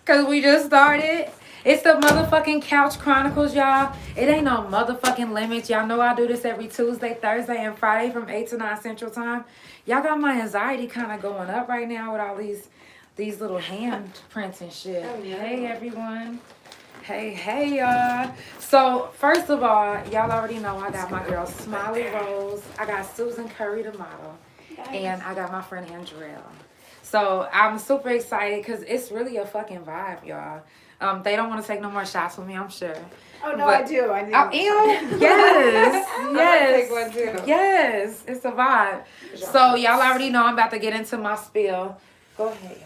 Because we just started. It's the motherfucking Couch Chronicles, y'all. It ain't no motherfucking limits. Y'all know I do this every Tuesday, Thursday, and Friday from 8 to 9 Central Time. Y'all got my anxiety kind of going up right now with all these little hand prints and shit. Oh, yeah. Hey, everyone. Hey, y'all. So, first of all, y'all already know I got my girl Smiley Rose. I got Susan Curry, the model. Nice. And I got my friend Andrell. So, I'm super excited because it's really a fucking vibe, y'all. They don't want to take no more shots with me, I'm sure. Oh, no, but, I do. I do. Yes. Take one too. Yes, it's a vibe. So, y'all already know I'm about to get into my spiel. Go ahead.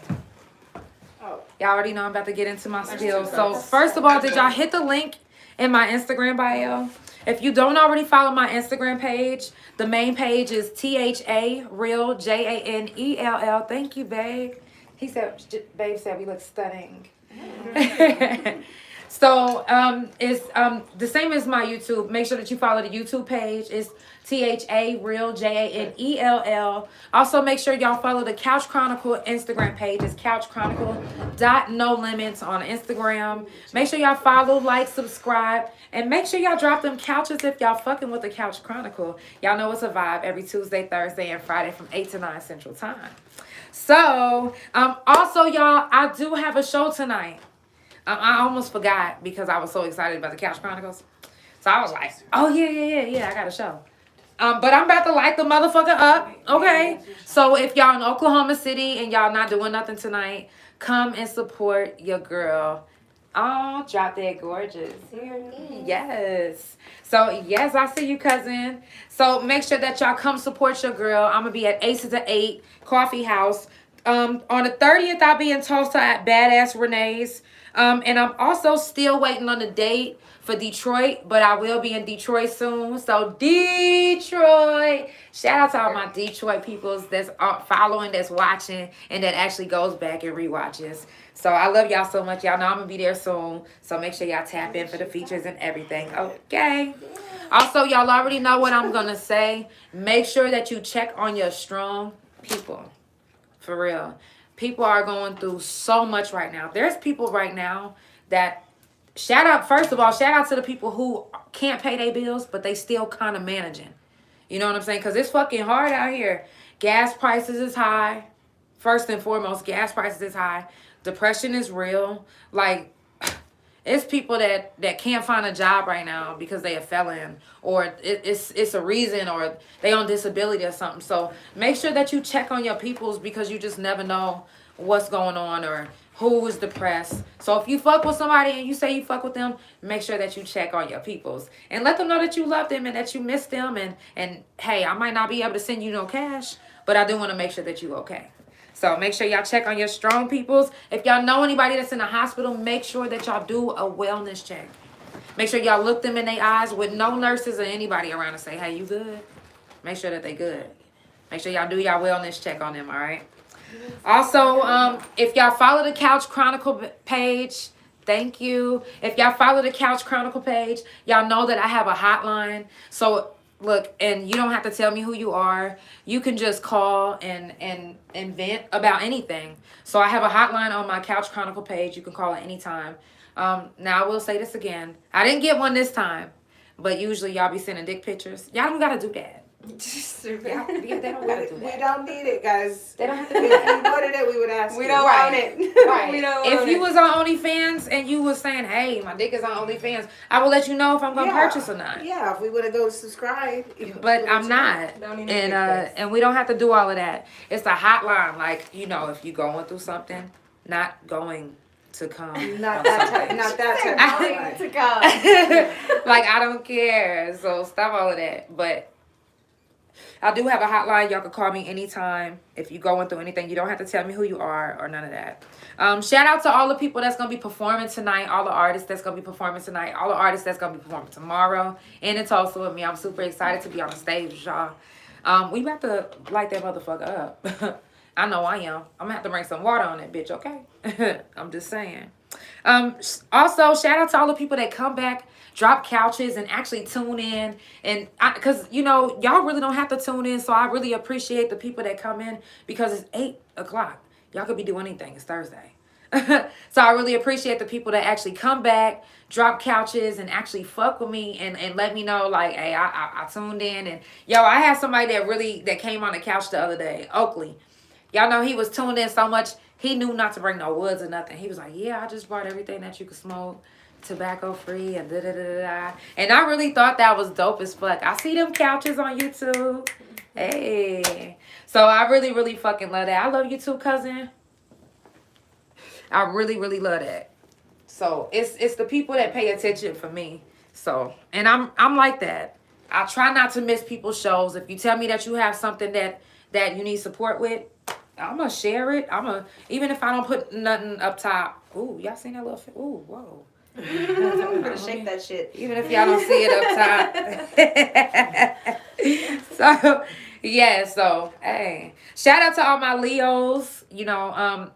Oh. Y'all already know I'm about to get into my spiel. So, first of all, did y'all hit the link in my Instagram bio? If you don't already follow my Instagram page, the main page is THA Real JANELL. Thank you, babe. Babe said we look stunning. So it's the same as my YouTube. Make sure that you follow the YouTube page. It's THA Real JANELL. Also make sure y'all follow the Couch Chronicle Instagram page. It's couchchronicle.nolimits on Instagram. Make sure y'all follow, like, subscribe, and make sure y'all drop them couches if y'all fucking with the Couch Chronicle. Y'all know it's a vibe every Tuesday, Thursday, and Friday from 8 to 9 Central Time. So, also, y'all, I do have a show tonight. I almost forgot because I was so excited about the Couch Chronicles. So I was like, oh, yeah, I got a show. But I'm about to light the motherfucker up, okay? So if y'all in Oklahoma City and y'all not doing nothing tonight, come and support your girl. Oh, Drop Dead Gorgeous. Yes. So, yes, I see you, cousin. So, make sure that y'all come support your girl. I'm going to be at Aces at 8 Coffee House. On the 30th, I'll be in Tulsa at Badass Renee's. And I'm also still waiting on the date for Detroit, but I will be in Detroit soon. So, Detroit. Shout out to all my Detroit peoples that's following, that's watching, and that actually goes back and rewatches. So, I love y'all so much. Y'all know I'm going to be there soon. So, make sure y'all tap in for the features and everything. Okay. Also, y'all already know what I'm going to say. Make sure that you check on your strong people. For real. People are going through so much right now. There's people right now that, first of all, shout out to the people who can't pay their bills, but they still kind of managing. You know what I'm saying? Because it's fucking hard out here. Gas prices is high. First and foremost, gas prices is high. Depression is real. Like, it's people that can't find a job right now because they a felon, or it's a reason, or they on disability or something. So make sure that you check on your peoples because you just never know what's going on or who is depressed. So if you fuck with somebody and you say you fuck with them, make sure that you check on your peoples and let them know that you love them and that you miss them. And hey, I might not be able to send you no cash, but I do want to make sure that you okay. So make sure y'all check on your strong peoples. If y'all know anybody that's in the hospital, make sure that y'all do a wellness check. Make sure y'all look them in their eyes with no nurses or anybody around and say, hey, you good? Make sure that they good. Make sure y'all do y'all wellness check on them, all right? Also, if y'all follow the Couch Chronicle page, thank you. If y'all follow the Couch Chronicle page, y'all know that I have a hotline. So look, and you don't have to tell me who you are. You can just call and vent about anything. So I have a hotline on my Couch Chronicle page. You can call at any time. Now, I will say this again. I didn't get one this time, but usually y'all be sending dick pictures. Y'all don't got to do that. They don't gotta do that. We don't need it, guys. They don't have to do that. If you wanted it, we would ask. We don't want it. Right. We don't if want you it. was on OnlyFans and you was saying, hey, my dick is on OnlyFans, I will let you know if I'm going to purchase or not. Yeah, if we would have go subscribe. But I'm not. And we don't have to do all of that. It's a hotline. Like, you know, if you're going through something, not going to come. Not that type. To come. Like, I don't care. So stop all of that. But I do have a hotline. Y'all can call me anytime if you're going through anything. You don't have to tell me who you are or none of that. Shout out to all the people that's going to be performing tonight, all the artists that's going to be performing tonight, all the artists that's going to be performing tomorrow and in Tulsa with me. I'm super excited to be on the stage with y'all. We about to light that motherfucker up. I know I am. I'm going to have to bring some water on that bitch, okay? I'm just saying. Also, shout out to all the people that come back, drop couches, and actually tune in. And because, you know, y'all really don't have to tune in. So I really appreciate the people that come in because it's 8 o'clock. Y'all could be doing anything. It's Thursday. So I really appreciate the people that actually come back, drop couches, and actually fuck with me and let me know, like, hey, I tuned in. And yo, I had somebody that came on the couch the other day, Oakley. Y'all know he was tuned in so much, he knew not to bring no woods or nothing. He was like, yeah, I just brought everything that you could smoke, tobacco free, and da-da-da-da-da. And I really thought that was dope as fuck. I see them couches on YouTube. Hey. So I really, really fucking love that. I love you too, cousin. I really, really love that. So it's the people that pay attention for me. So, and I'm like that. I try not to miss people's shows. If you tell me that you have something that you need support with, I'm gonna share it. Even if I don't put nothing up top. Ooh, y'all seen that little ooh, whoa. I'm gonna shake that shit. Even if y'all don't see it up top. So yeah, so hey. Shout out to all my Leos, and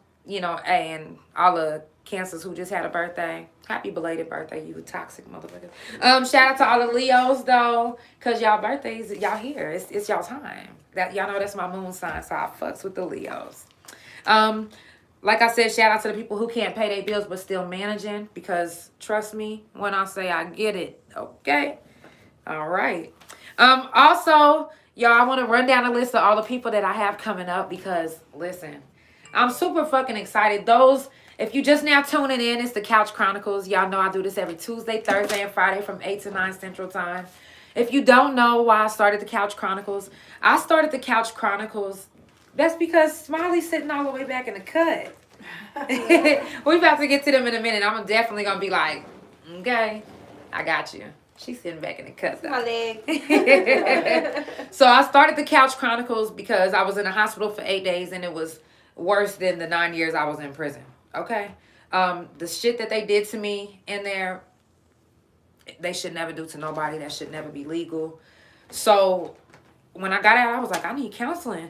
all the Cancers who just had a birthday. Happy belated birthday, you toxic motherfuckers. Shout out to all the Leos though, cause y'all birthdays, y'all here. It's y'all time. That y'all know that's my moon sign, so I fucks with the Leos. Like I said, shout out to the people who can't pay their bills but still managing, because trust me when I say I get it. Okay. All right. Also, y'all, I want to run down a list of all the people that I have coming up, because listen, I'm super fucking excited. If you just now tuning in, it's the Couch Chronicles. Y'all know I do this every Tuesday, Thursday, and Friday from 8 to 9 Central Time. If you don't know why I started the Couch Chronicles, I started the Couch Chronicles. That's because Smiley's sitting all the way back in the cut. We're about to get to them in a minute. I'm definitely going to be like, okay, I got you. She's sitting back in the cut. My leg. So I started the Couch Chronicles because I was in the hospital for 8 days, and it was worse than the 9 years I was in prison. Okay? The shit that they did to me in there, they should never do to nobody. That should never be legal. So when I got out, I was like, I need counseling.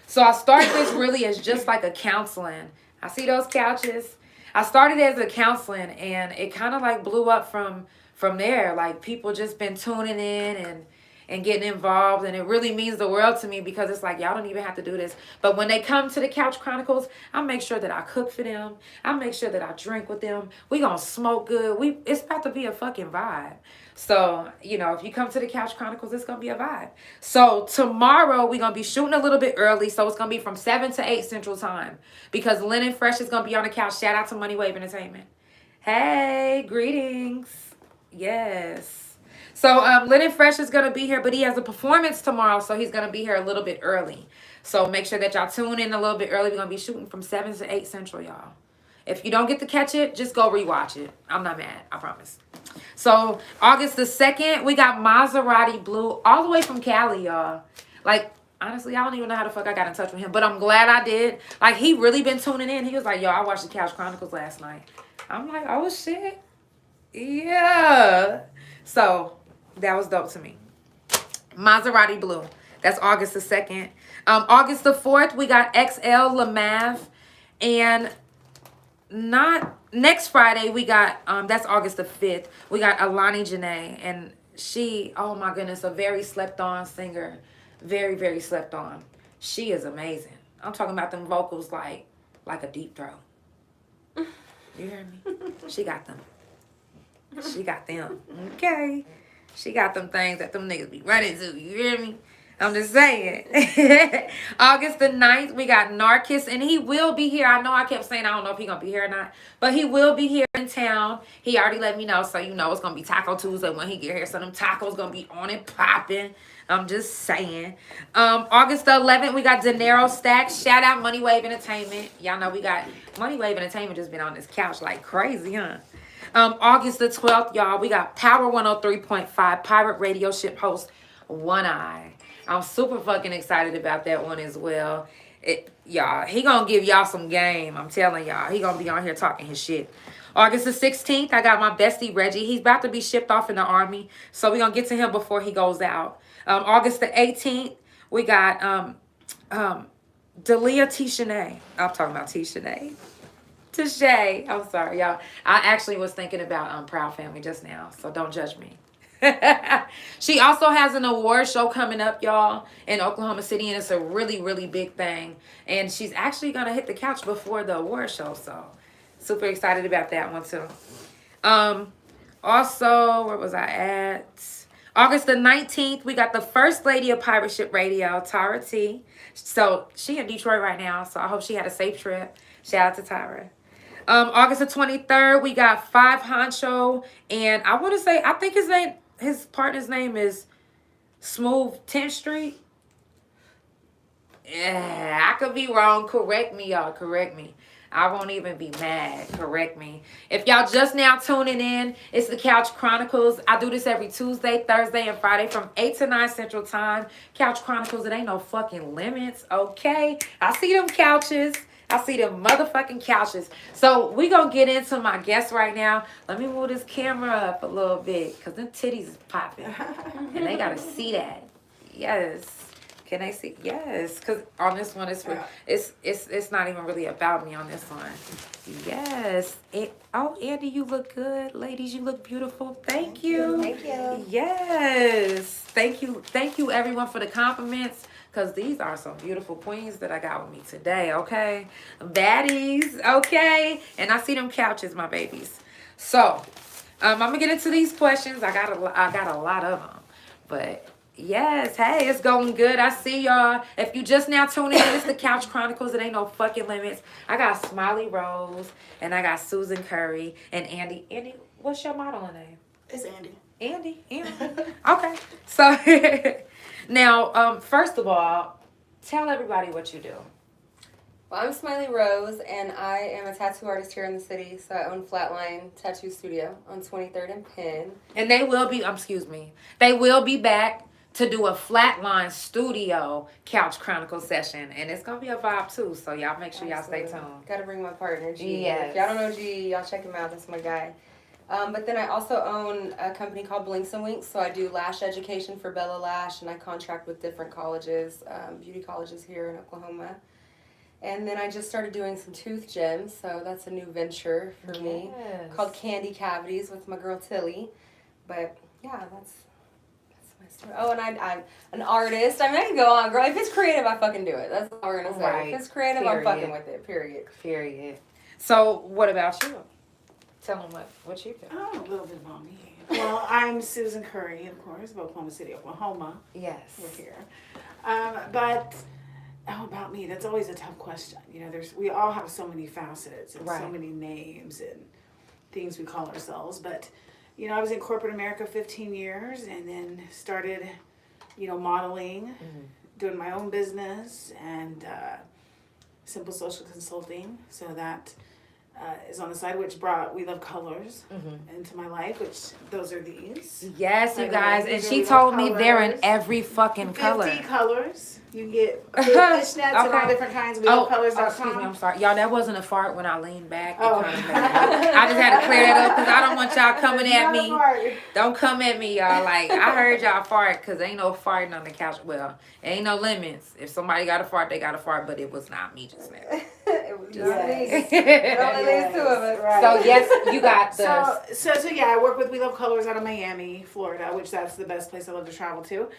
So I started this really as just like a counseling. I see those couches. I started as a counseling, and it kind of like blew up from there. Like, people just been tuning in and getting involved, and it really means the world to me, because it's like, y'all don't even have to do this. But when they come to the Couch Chronicles, I make sure that I cook for them. I make sure that I drink with them. We gonna smoke good. It's about to be a fucking vibe. So, if you come to the Couch Chronicles, it's gonna be a vibe. So tomorrow we're gonna be shooting a little bit early, so it's gonna be from 7 to 8 Central Time, because Linen Fresh is gonna be on the couch. Shout out to Money Wave Entertainment. Hey, greetings. Yes. So Linen Fresh is going to be here, but he has a performance tomorrow, so he's going to be here a little bit early. So make sure that y'all tune in a little bit early. We're going to be shooting from 7 to 8 Central, y'all. If you don't get to catch it, just go rewatch it. I'm not mad. I promise. So August the 2nd, we got Maserati Blue all the way from Cali, y'all. Like, honestly, I don't even know how the fuck I got in touch with him, but I'm glad I did. Like, he really been tuning in. He was like, yo, I watched the Couch Chronicles last night. I'm like, oh, shit. Yeah. So that was dope to me. Maserati Blue. That's August the 2nd. August the 4th, we got XL Lamav. And not next Friday, we got, that's August the 5th. We got Alani Janae. And she, oh my goodness, a very slept on singer. Very, very slept on. She is amazing. I'm talking about them vocals like a deep throat. You hear me? She got them. She got them. Okay. She got them things that them niggas be running to. You hear me? I'm just saying. August the 9th, we got Narcus, and he will be here. I know I kept saying I don't know if he's going to be here or not, but he will be here in town. He already let me know, so you know it's going to be Taco Tuesday when he get here. So them tacos going to be on and popping. I'm just saying. August the 11th, we got De Niro Stacks. Shout out Money Wave Entertainment. Y'all know we got Money Wave Entertainment just been on this couch like crazy, huh? August the 12th, y'all, we got Power 103.5 pirate radio ship host One Eye. I'm super fucking excited about that one as well. Y'all, he gonna give y'all some game. I'm telling y'all, he gonna be on here talking his shit. August the 16th, I got my bestie Reggie. He's about to be shipped off in the Army, so we're gonna get to him before he goes out. August the 18th, we got Dalia Tishanae. I'm talking about Tishanae. Touche. I'm sorry, y'all. I actually was thinking about Proud Family just now, so don't judge me. She also has an award show coming up, y'all, in Oklahoma City, and it's a really, really big thing. And she's actually going to hit the couch before the award show, so Super excited about that one too. Also, where was I at? August the 19th, we got the first lady of Pirate Ship Radio, Tara T. So she in Detroit right now, so I hope she had a safe trip. Shout out to Tyra. August the 23rd, we got Five Honcho, and I want to say, I think his partner's name is Smooth 10th Street. Yeah, I could be wrong. Correct me, y'all. Correct me. I won't even be mad. Correct me. If y'all just now tuning in, it's the Couch Chronicles. I do this every Tuesday, Thursday, and Friday from 8 to 9 Central Time. Couch Chronicles, it ain't no fucking limits, okay? I see them couches. I see them motherfucking couches. So we gonna get into my guests right now. Let me move this camera up a little bit because them titties is popping. And they gotta see that. Yes. Can they see? Yes, because on this one, it's not even really about me on this one. Yes. Oh, Andi, you look good. Ladies, you look beautiful. Thank you. Thank you. Yes. Thank you. Thank you, everyone, for the compliments, because these are some beautiful queens that I got with me today, okay? Baddies, okay? And I see them couches, my babies. So, I'm going to get into these questions. I got a lot of them, but... Yes, hey, it's going good. I see y'all. If you just now tuning in, it's the Couch Chronicles. It ain't no fucking limits. I got Smiley Rose, and I got Susan Curry, and Andi. Andi, what's your modeling name? It's Andi. Andi. Okay. So, now, first of all, tell everybody what you do. Well, I'm Smiley Rose, and I am a tattoo artist here in the city. So I own Flatline Tattoo Studio on 23rd and Penn. And they will be back to do a Flatline Studio Couch Chronicle session. And it's going to be a vibe too. So y'all make sure y'all stay tuned. Got to bring my partner, G. Yes. If y'all don't know G, y'all check him out. That's my guy. But then I also own a company called Blinks and Winks. So I do lash education for Bella Lash. And I contract with different colleges, beauty colleges here in Oklahoma. And then I just started doing some tooth gems. So that's a new venture for me called Candy Cavities with my girl Tilly. But yeah, that's my story. Oh, and I'm an artist. I mean, I can go on, girl. If it's creative, I fucking do it. That's all we're gonna say. Right. If it's creative, I'm fucking with it. Period. So what about you? Tell them what you do. Oh, a little bit about me. Well, I'm Susan Curry, of course, of Oklahoma City, Oklahoma. Yes. We're here. But about me, that's always a tough question. You know, we all have so many facets and so many names and things we call ourselves. But, you know, I was in corporate America 15 years and then started, you know, modeling, doing my own business and simple social consulting. So that is on the side, which brought We Love Colors into my life, which those are these. Yes, you guys. And she We told Love me they're in Colors. every fucking 50 color. colors. You can get fishnets and all different kinds. WeLoveColors.com. Excuse me, I'm sorry. Y'all, that wasn't a fart when I leaned back. I just had to clear that up because I don't want y'all coming at me. Don't come at me, y'all. Like, I heard y'all fart because ain't no farting on the couch. Well, ain't no limits. If somebody got a fart, they got a fart, but it was not me just now. It was just Yes. me. It only leaves two of us. Right. So, yes, you got the... So yeah, I work with We Love Colors out of Miami, Florida, which that's the best place I love to travel to.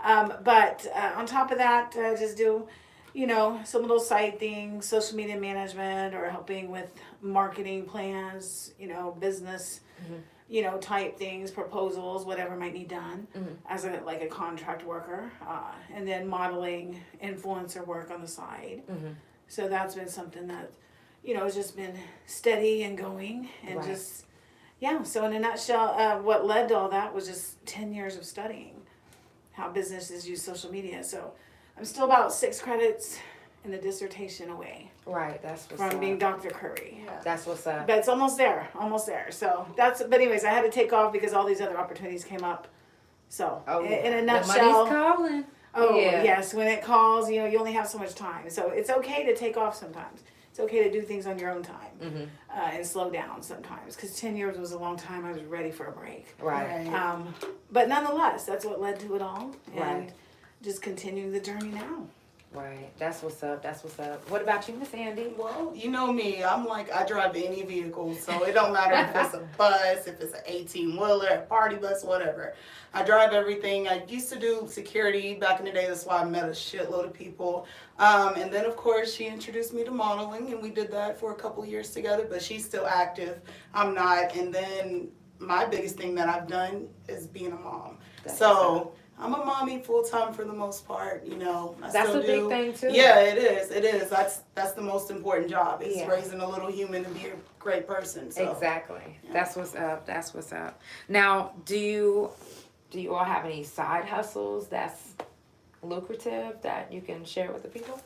But on top of that, just do, you know, some little side things, social media management or helping with marketing plans, you know, business, you know, type things, proposals, whatever might need done as a contract worker. And then modeling, influencer work on the side. So that's been something that, you know, has just been steady and going and just, yeah. So in a nutshell, what led to all that was just 10 years of studying how businesses use social media. So I'm still about 6 credits in the dissertation away. Right, that's what's from up. being Dr. Curry. Yeah. That's what's up. But it's almost there. So but anyways, I had to take off because all these other opportunities came up. So in a nutshell. The money's calling. Oh, yes. When it calls, you know, you only have so much time. So it's okay to take off sometimes. It's okay to do things on your own time and slow down sometimes. Because 10 years was a long time. I was ready for a break. Right. But nonetheless, that's what led to it all. And just continuing the journey now. Right. That's what's up. That's what's up. What about you, Miss Andi? Well, you know me. I'm like, I drive any vehicle, so it don't matter if it's a bus, if it's an 18-wheeler, a party bus, whatever. I drive everything. I used to do security back in the day. That's why I met a shitload of people. And then, of course, she introduced me to modeling, and we did that for a couple of years together, but she's still active. I'm not. And then my biggest thing that I've done is being a mom. So I'm a mommy full time for the most part, you know. That's a big thing too. Yeah, it is. It is. That's the most important job. Is Yeah. raising a little human to be a great person. So. Exactly. Yeah. That's what's up. That's what's up. Now, do you all have any side hustles that's lucrative that you can share with the people?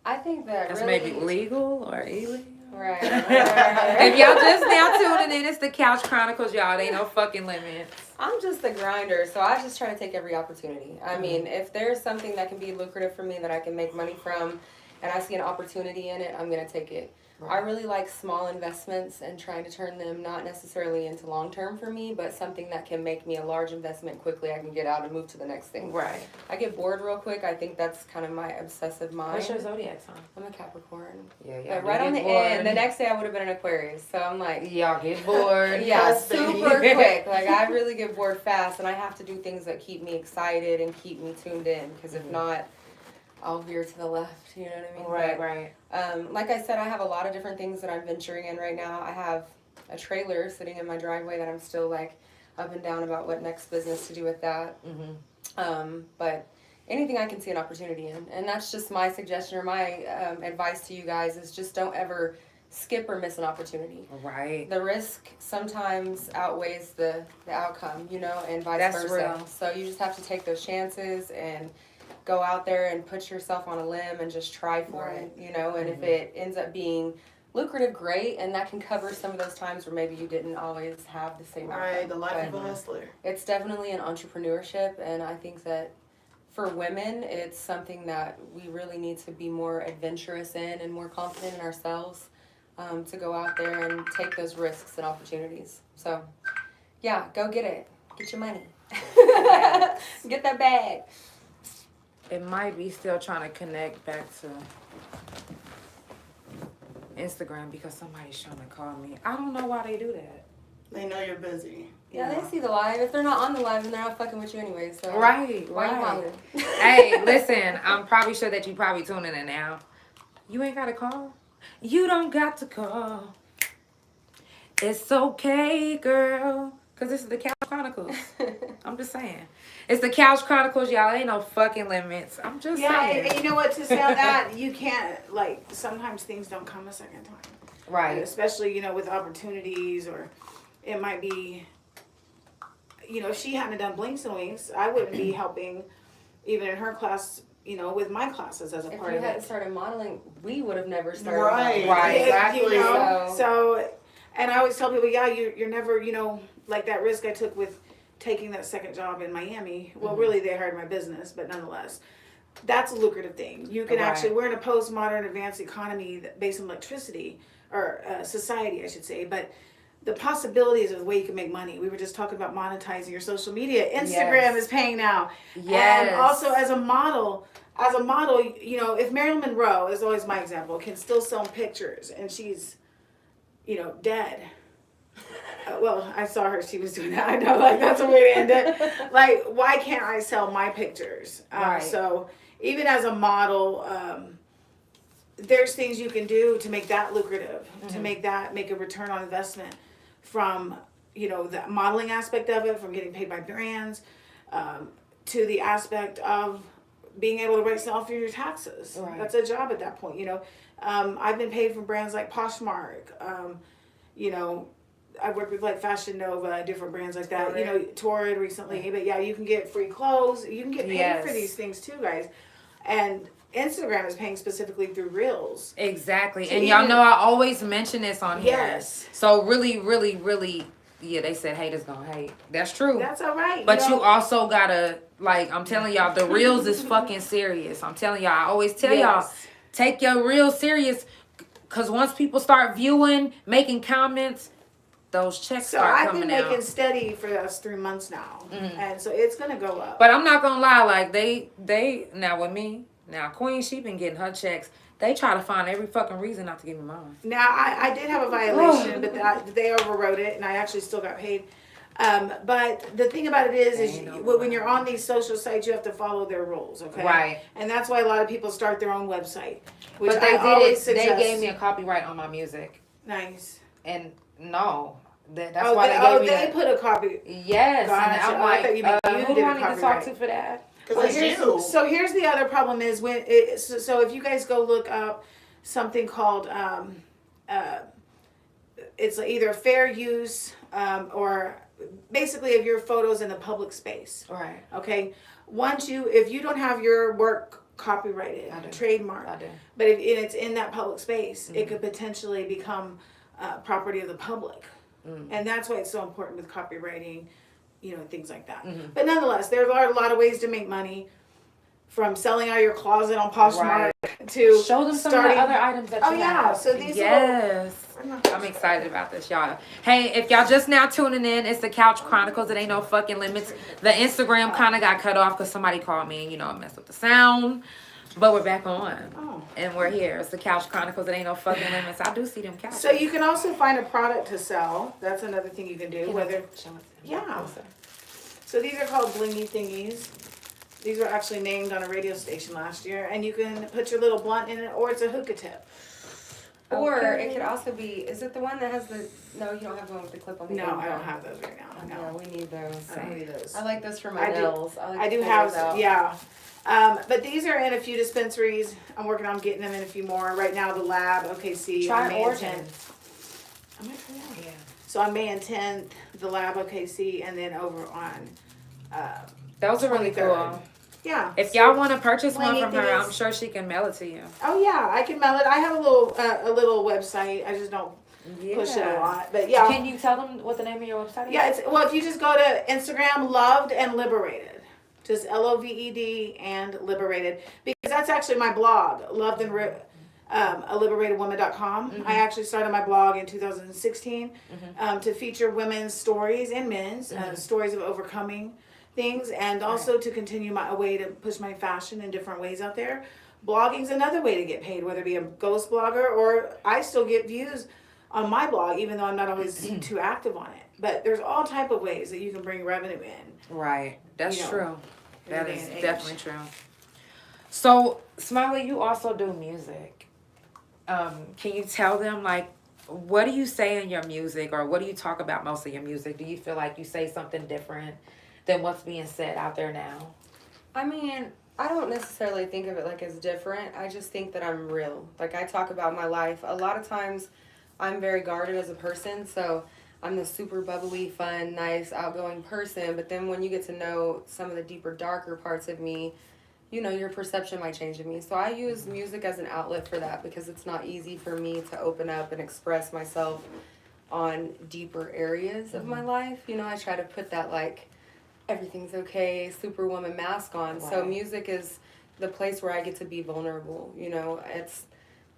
I think that That's really, maybe legal or illegal. right. If y'all just now tuning in, it's the Couch Chronicles, y'all. Ain't no fucking limits. I'm just a grinder, so I just try to take every opportunity. I mean, if there's something that can be lucrative for me that I can make money from, and I see an opportunity in it, I'm gonna take it. I really like small investments and trying to turn them not necessarily into long term for me, but something that can make me a large investment quickly. I can get out and move to the next thing. Right. I get bored real quick. I think that's kind of my obsessive mind. What's your zodiac sign? I'm a Capricorn. Yeah, But right on the end, the next day I would have been an Aquarius. So I'm like, y'all get bored. yeah, Yes, baby. super quick. Like I really get bored fast, and I have to do things that keep me excited and keep me tuned in. Because if not, I'll veer to the left. You know what I mean? Right, But, right. like I said, I have a lot of different things that I'm venturing in right now. I have a trailer sitting in my driveway that I'm still like up and down about what next business to do with that. But anything I can see an opportunity in, and that's just my suggestion or my advice to you guys is just don't ever skip or miss an opportunity. Right. The risk sometimes outweighs the outcome, you know, and vice That's versa. real. So you just have to take those chances and go out there and put yourself on a limb and just try for it, you know, and if it ends up being lucrative, great, and that can cover some of those times where maybe you didn't always have the same Right, outcome. the life But of a hustler. it's definitely an entrepreneurship, and I think that for women, it's something that we really need to be more adventurous in and more confident in ourselves to go out there and take those risks and opportunities. So, yeah, go get it. Get your money. Get that bag. It might be still trying to connect back to Instagram because somebody's trying to call me. I don't know why they do that. They know you're busy. Yeah, they see the live. If they're not on the live, then they're not fucking with you anyway. So Right, why you right. calling? Hey, listen, I'm probably sure that you probably tuning in now. You ain't got to call. You don't got to call. It's okay, girl. Because this is the Couch Chronicles. I'm just saying. It's the Couch Chronicles, y'all. Ain't no fucking limits. I'm just Yeah, saying. and you know what? To say that, you can't, like, sometimes things don't come a second time. Right. Especially, you know, with opportunities, or it might be, you know, if she hadn't done Blinks and Winks, I wouldn't be helping even in her class, you know, with my classes as a If part you of hadn't it. started modeling, we would have never started Right. modeling. Right. Exactly. You know? So- So, and I always tell people, yeah, you're never, you know, like that risk I took with taking that second job in Miami. Well, really, they hired my business, but nonetheless, that's a lucrative thing. You can Right. actually, we're in a postmodern advanced economy based on electricity, or society, I should say, but the possibilities of the way you can make money. We were just talking about monetizing your social media. Instagram is paying now. Yes. And also as a model, you know, if Marilyn Monroe is always my example, can still sell pictures and she's, you know, dead. Well, I saw her, she was doing that. I know, like, that's a way to end it. Like, why can't I sell my pictures? Right. So, even as a model, there's things you can do to make that lucrative, to make a return on investment from, you know, the modeling aspect of it, from getting paid by brands, to the aspect of being able to write self for your taxes. Right. That's a job at that point, you know. I've been paid from brands like Poshmark, you know, I worked with like Fashion Nova, different brands like that. Torrid. You know, Torrid recently. But yeah, you can get free clothes. You can get paid for Yes. these things too, guys. And Instagram is paying specifically through Reels. Exactly. So And y'all even- know I always mention this on here. Yes. So really, really, really, yeah, they said haters gonna hate. That's true. That's all right. But know. you also gotta, like, I'm telling y'all, the reels is fucking serious. I'm telling y'all, I always tell y'all, Yes. take your reels serious. Because once people start viewing, making comments, those checks So start I've been coming making out. steady for the last 3 months now, and so it's gonna go up. But I'm not gonna lie, like, they now with me, Now, Queen, she been getting her checks. They try to find every fucking reason not to give me mine. Now, I did have a violation, but they overrode it, and I actually still got paid. But the thing about it is when you're on these social sites, you have to follow their rules, okay? Right. And that's why a lot of people start their own website. Which But they I always did it. suggest. They gave me a copyright on my music. Nice. And no. That's why they gave me they put a copy. Yes. Gotcha. And I'm I like, thought you meant you who did do a I need to talk copyright. to for that? So here's the other problem is so if you guys go look up something called it's either fair use or basically if your photos in the public space. Right. Okay. If you don't have your work copyrighted, trademarked, I do. but if it's in that public space, it could potentially become property of the public. And that's why it's so important with copywriting, things like that. But nonetheless, there are a lot of ways to make money, from selling out your closet on Poshmark to show them some of the other items that you have. So these I'm excited about this, y'all. Hey, if y'all just now tuning in, it's the Couch Chronicles. It ain't no fucking limits. The Instagram kind of got cut off because somebody called me and it messed up the sound. But we're back on. And we're here. It's the Couch Chronicles. It ain't no fucking limits. I do see them couches. So you can also find a product to sell. That's another thing you can do. So these are called blingy thingies. These were actually named on a radio station last year. And you can put your little blunt in it, or it's a hookah tip. Or it could also be, is it the one that has no, you don't have the one with the clip on the end? No, I don't have those right now. No, we need those. I don't need those. I like those for my nails. I do have, but these are in a few dispensaries. I'm working on getting them in a few more. Right now, the Lab, OKC. Try May Origins. I might try that. Yeah. So on May 10th, the Lab, OKC, and then over on Those are really 23rd. cool. Yeah. If y'all want to purchase one blingy from her, things. I'm sure she can mail it to you. Oh yeah, I can mail it. I have a little website. I just don't push it a lot. But yeah. Can you tell them what the name of your website is? Yeah, if you just go to Instagram, Loved and Liberated. Just LOVED and Liberated. Because that's actually my blog, Loved and LiberatedWoman.com. I actually started my blog in 2016 to feature women's stories and men's stories of overcoming things, and also to continue a way to push my fashion in different ways out there. Blogging's another way to get paid, whether it be a ghost blogger, or I still get views on my blog, even though I'm not always too active on it. But there's all type of ways that you can bring revenue in. Right. That's true. That is definitely true. So, Smiley, you also do music. Can you tell them, what do you say in your music, or what do you talk about most of your music? Do you feel like you say something different than what's being said out there now? I mean, I don't necessarily think of it as different. I just think that I'm real. I talk about my life. A lot of times I'm very guarded as a person, so I'm the super bubbly, fun, nice, outgoing person. But then when you get to know some of the deeper, darker parts of me, your perception might change of me. So I use music as an outlet for that, because it's not easy for me to open up and express myself on deeper areas of my life. I try to put that everything's okay, superwoman mask on. Wow. So music is the place where I get to be vulnerable. It's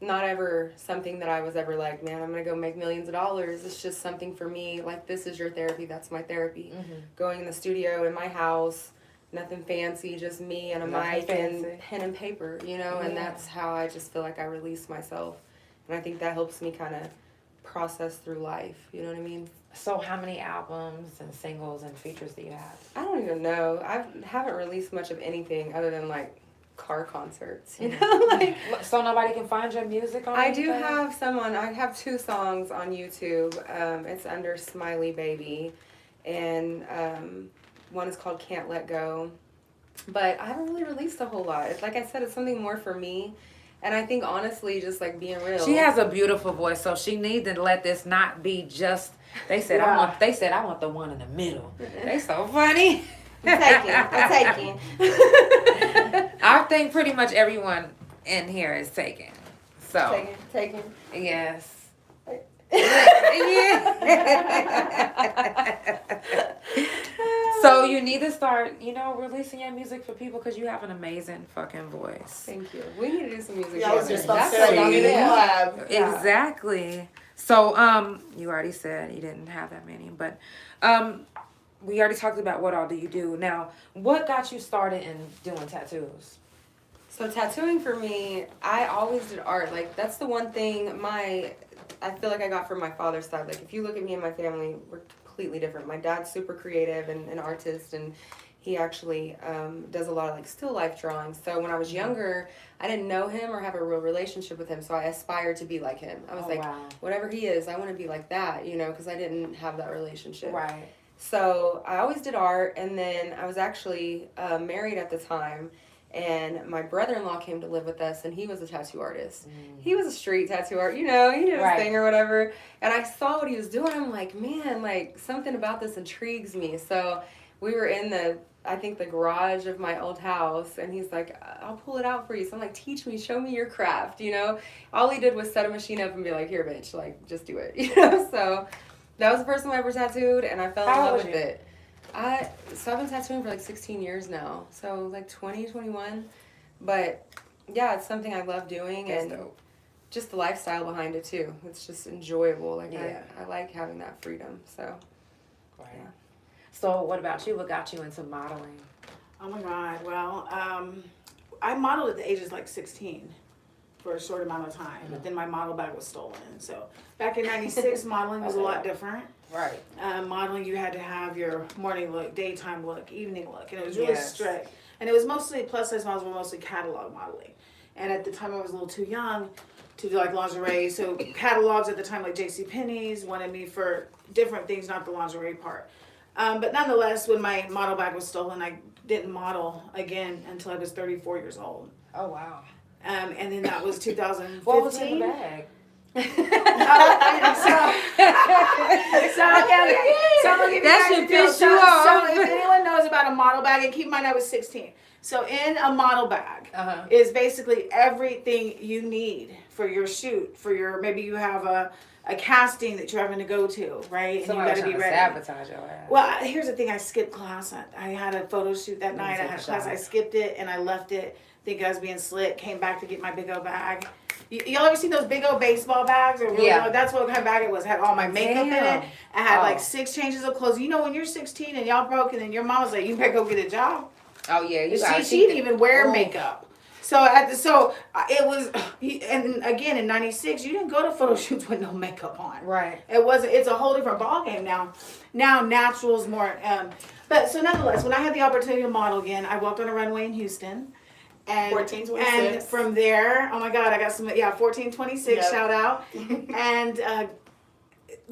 not ever something that I was ever man, I'm going to go make millions of dollars. It's just something for me. This is your therapy. That's my therapy. Going in the studio in my house, nothing fancy, just me and a mic and pen and paper, and that's how I just feel like I release myself. And I think that helps me kind of process through life. You know what I mean? So how many albums and singles and features do you have? I don't even know. I haven't released much of anything other than car concerts, So nobody can find your music on I do have someone. I have 2 songs on YouTube. It's under Smiley Baby, and one is called Can't Let Go. But I haven't really released a whole lot. Like I said, it's something more for me. And I think honestly, just being real. She has a beautiful voice, so she needs to let this not be just. They said I want the one in the middle. They so funny. I'm taking. I think pretty much everyone in here is taken. So Taking. yes. So you need to start, releasing your music for people, because you have an amazing fucking voice. Thank you. We need to do some music. Yeah, I was just about to That's say, what you I'm have. Exactly. So, you already said you didn't have that many, but we already talked about what all do you do. Now, what got you started in doing tattoos? So tattooing for me, I always did art. Like that's the one thing I feel like I got from my father's side. Like if you look at me and my family, we're completely different. My dad's super creative and an artist, and he actually does a lot of like still life drawings. So when I was younger, I didn't know him or have a real relationship with him. So I aspired to be like him. I was whatever he is, I want to be like that, you know, because I didn't have that relationship. Right. So I always did art, and then I was actually married at the time. And my brother-in-law came to live with us, and he was a tattoo artist. He was a street tattoo artist, you know, he did his thing or whatever. And I saw what he was doing. I'm like, man, like something about this intrigues me. So we were in the garage of my old house, and he's like, I'll pull it out for you. So I'm like, teach me, show me your craft, you know. All he did was set a machine up and be like, here, bitch, like just do it, you know. So that was the first time I ever tattooed, and I fell in love with it. So I've been tattooing for like 16 years now. So like 20, 21. But yeah, it's something I love doing. That's and dope. Just the lifestyle behind it too. It's just enjoyable. Like Yeah. I like having that freedom. So Right. yeah. So what about you? What got you into modeling? Oh my God. Well, I modeled at the age of like 16 for a short amount of time, but then my model bag was stolen. So back in '96, modeling was a lot different. Right. Modeling, you had to have your morning look, daytime look, evening look, and it was really strict. And it was mostly, plus size models were mostly catalog modeling. And at the time I was a little too young to do like lingerie, so catalogs at the time like JCPenney's wanted me for different things, not the lingerie part. But nonetheless, when my model bag was stolen, I didn't model again until I was 34 years old. Oh, wow. And then that was 2015. What was in the bag? So That should piss you off. So if anyone knows about a model bag, and keep in mind I was 16. So in a model bag is basically everything you need for your shoot, for your, maybe you have a casting that you're having to go to, right? And you got to be ready. Sabotage your ass. Well, here's the thing. I skipped class. I had a photo shoot that night. I had class. I skipped it and I left it. Think I was being slick. Came back to get my big old bag. Y'all ever seen those big old baseball bags? Or really that's what kind of bag it was. It had all my makeup in it. I had like 6 changes of clothes. You know when you're 16 and y'all broke and then your mom was like, you better go get a job. Oh yeah, She didn't even wear makeup. So it was, and again in '96, you didn't go to photo shoots with no makeup on. Right. It's a whole different ball game now. Now natural's more. But so nonetheless, when I had the opportunity to model again, I walked on a runway in Houston. And 1426. And from there, oh my God, I got some, 1426, shout out. And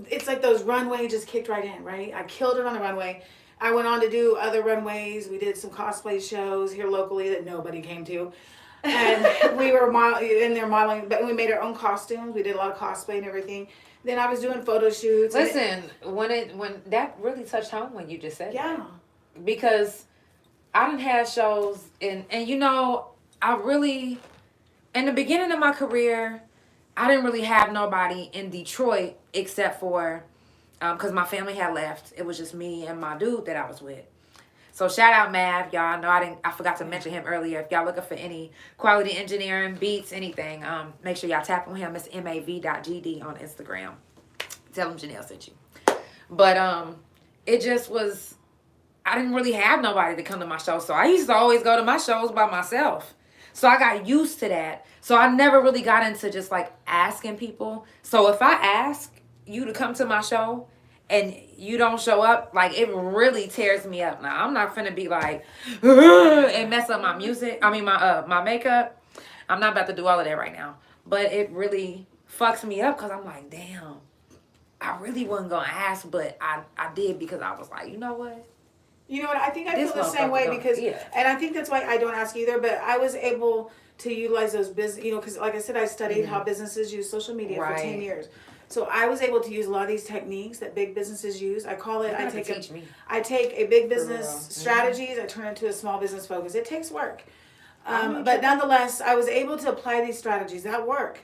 it's like those runway just kicked right in, right? I killed it on the runway. I went on to do other runways. We did some cosplay shows here locally that nobody came to. And we were in there modeling, but we made our own costumes. We did a lot of cosplay and everything. Then I was doing photo shoots. Listen, when that really touched home when you just said that. Because I done had shows and you know, I really, in the beginning of my career, I didn't really have nobody in Detroit except for, because my family had left. It was just me and my dude that I was with. So shout out Mav, y'all know I forgot to mention him earlier. If y'all looking for any quality engineering, beats, anything, make sure y'all tap on him. It's mav.gd on Instagram. Tell him Janelle sent you. But it just was, I didn't really have nobody to come to my show. So I used to always go to my shows by myself. So I got used to that. So I never really got into just like asking people. So if I ask you to come to my show and you don't show up, like it really tears me up. Now I'm not finna be like and mess up my music. I mean my makeup. I'm not about to do all of that right now. But it really fucks me up because I'm like, damn, I really wasn't gonna ask, but I did because I was like, you know what? You know what? I think I feel the same way because, and I think that's why I don't ask either. But I was able to utilize those business, because like I said, I studied how businesses use social media for 10 years. So I was able to use a lot of these techniques that big businesses use. I call it. I take a big business strategies. I turn it into a small business focus. It takes work. But nonetheless, I was able to apply these strategies that work.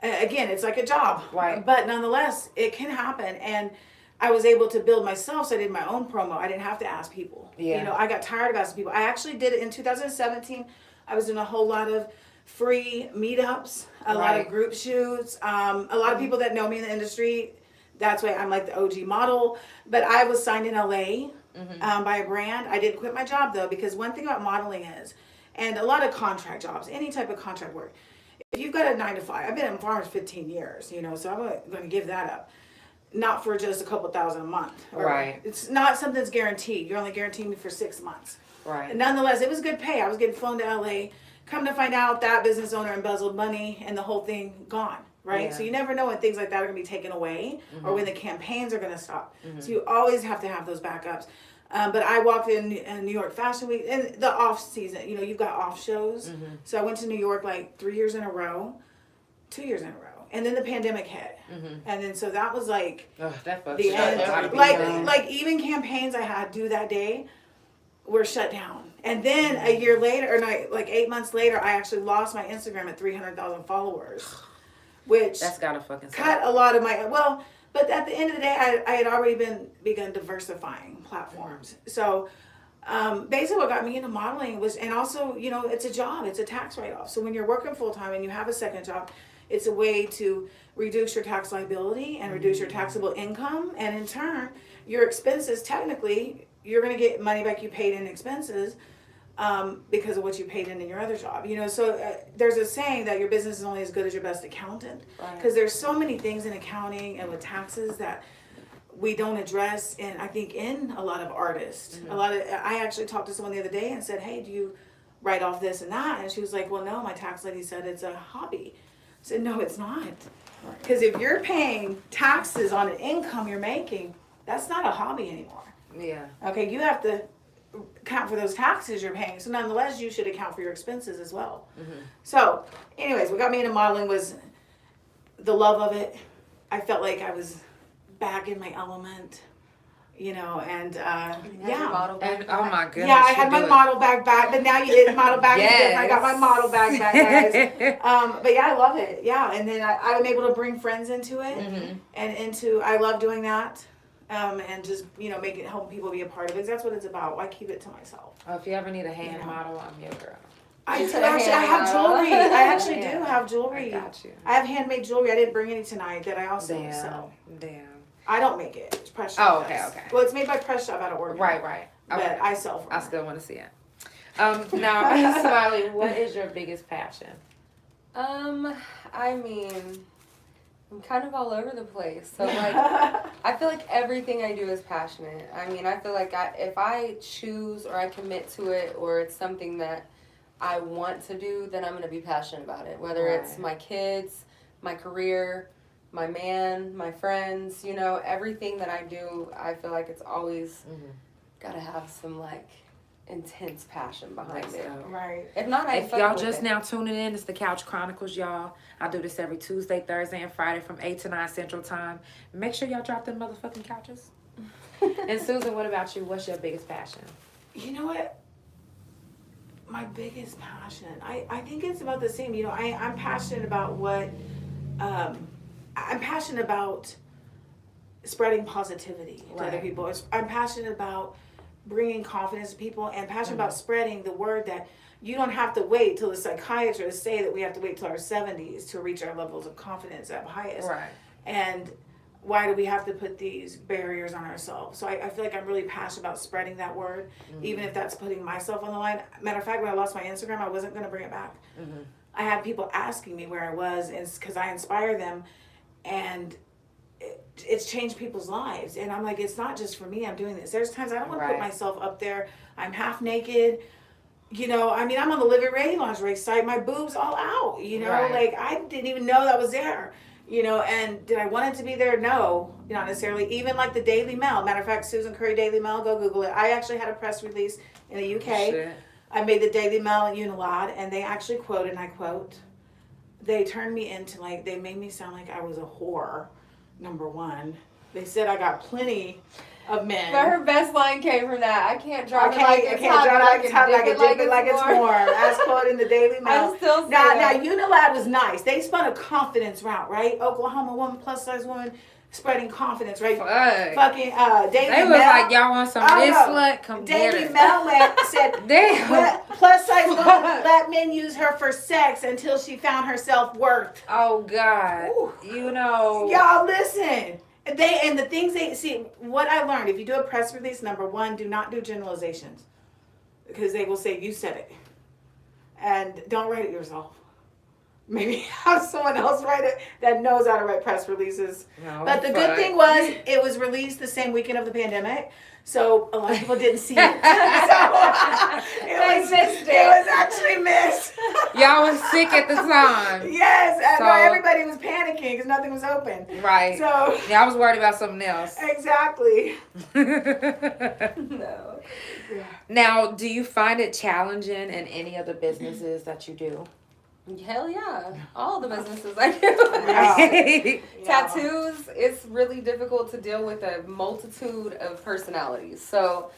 Again, it's like a job, right? But nonetheless, it can happen, and I was able to build myself. So I did my own promo. I didn't have to ask people. I got tired of asking people. I actually did it in 2017. I was doing a whole lot of free meetups, a lot of group shoots. A lot of people that know me in the industry. That's why I'm like the OG model. But I was signed in LA by a brand. I didn't quit my job though, because one thing about modeling is And a lot of contract jobs, any type of contract work. If you've got a 9 to 5, I've been in farmers 15 years, you know, so I'm going to give that up. Not for just a couple thousand a month. Right. It's not something that's guaranteed. You're only guaranteeing me for 6 months. Right. And nonetheless, it was good pay. I was getting flown to LA. Come to find out that business owner embezzled money and the whole thing gone. Right? Yeah. So you never know when things like that are going to be taken away or when the campaigns are going to stop. Mm-hmm. So you always have to have those backups. But I walked in New York Fashion Week and the off season, you know, you've got off shows. Mm-hmm. So I went to New York like 3 years in a row, 2 years in a row. And then the pandemic hit. Mm-hmm. And then so that was like Ugh, that fucks the shut end. everything down. Like even campaigns I had due that day were shut down. And then a year later, or no, like 8 months later, I actually lost my Instagram at 300,000 followers, which That's gotta fucking suck. cut a lot of my, well, but at the end of the day, I had already begun diversifying platforms. So basically what got me into modeling was, and also, you know, it's a job, it's a tax write-off. So when you're working full-time and you have a second job, it's a way to reduce your tax liability and reduce your taxable income. And in turn, your expenses, technically, you're going to get money back you paid in expenses because of what you paid in your other job. You know, so there's a saying that your business is only as good as your best accountant. Because there's so many things in accounting and with taxes that we don't address, and I think in a lot of artists. I actually talked to someone the other day and said, hey, do you write off this and that? And she was like, well, no, my tax lady said it's a hobby. I said, no, it's not. Because if you're paying taxes on an income you're making, that's not a hobby anymore. Yeah. Okay, you have to account for those taxes you're paying. So nonetheless, you should account for your expenses as well. So anyways, what got me into modeling was the love of it. I felt like I was back in my element, you know, and yeah. And oh my goodness. Yeah, I had my do it. model bag back, but now you did model bag. Yes. I got my model bag back, guys. But yeah, I love it. Yeah, and then I'm able to bring friends into it, and I love doing that, and just helping people be a part of it. That's what it's about. Why keep it to myself? Oh, if you ever need a hand model, I'm your girl. I She's do a actually. I hand have model. jewelry. I actually Yeah. do have jewelry. I got you. I have handmade jewelry. I didn't bring any tonight that I also Damn. sell. Damn. I don't make it. It's Press Shop. Oh, okay, does. okay. Well, it's made by Press Shop out of Oregon. Right. But Okay. I sell for I her. still want to see it. Now, Smiley, what is your biggest passion? I mean, I'm kind of all over the place. So like, I feel like everything I do is passionate. I mean, I feel like if I choose or I commit to it, or it's something that I want to do, then I'm going to be passionate about it. Whether it's my kids, my career, my man, my friends, you know, everything that I do, I feel like it's always got to have some like intense passion behind it. Right. If not, I If fuck y'all with just it. now tuning in, it's the Couch Chronicles, y'all. I do this every Tuesday, Thursday, and Friday from 8 to 9 Central Time. Make sure y'all drop them motherfucking couches. And Susan, what about you? What's your biggest passion? You know what? My biggest passion, I think it's about the same. You know, I'm passionate about I'm passionate about spreading positivity to other Right. people. I'm passionate about bringing confidence to people, and passionate about spreading the word that you don't have to wait till the psychiatrists say that we have to wait till our 70s to reach our levels of confidence at highest. Right. And why do we have to put these barriers on ourselves? So I feel like I'm really passionate about spreading that word, even if that's putting myself on the line. Matter of fact, when I lost my Instagram, I wasn't going to bring it back. I had people asking me where I was, and it's because I inspire them, and it's changed people's lives. And I'm like, it's not just for me. I'm doing this. There's times I don't want to put Right. myself up there. I'm half naked. You know, I mean, I'm on the Living Ready lingerie site. My boobs all out. You know, Right. like I didn't even know that was there. You know, and did I want it to be there? No, not necessarily. Even like the Daily Mail. Matter of fact, Susan Curry Daily Mail, go Google it. I actually had a press release in the UK. Shit. I made the Daily Mail at Unilad, and they actually quoted, and I quote, they turned me into like, they made me sound like I was a whore, number one. They said I got plenty of men. But her best line came from that. I can't drive Okay, it like I it's can't hot, drive but it like it's hot, like dip it like it's warm. As quoted in the Daily Mail. I still say Now that. Unilad was nice. They spun a confidence route, right? Oklahoma woman, plus size woman, spreading confidence, right? Fuck. Fucking Daily They Mail. was like, y'all want some of Oh, this no. slut? Come get Daily it. Mail said, Damn. plus size woman let men use her for sex until she found her self-worth. Oh, God. Ooh. You know. Y'all listen. The things they see, what I learned, if you do a press release, number one, do not do generalizations. Because they will say, you said it. And don't write it yourself. Maybe have someone else write it that knows how to write press releases. No, But the good thing was it was released the same weekend of the pandemic, so a lot of people didn't see it. It was actually missed. Y'all was sick at the time. Yes, I So- know everybody was panicking because nothing was open. Right. So Yeah, I was worried about something else. exactly. No. Now, do you find it challenging in any of the businesses that you do? Hell yeah. All the businesses I do. Yeah. Tattoos, it's really difficult to deal with a multitude of personalities. So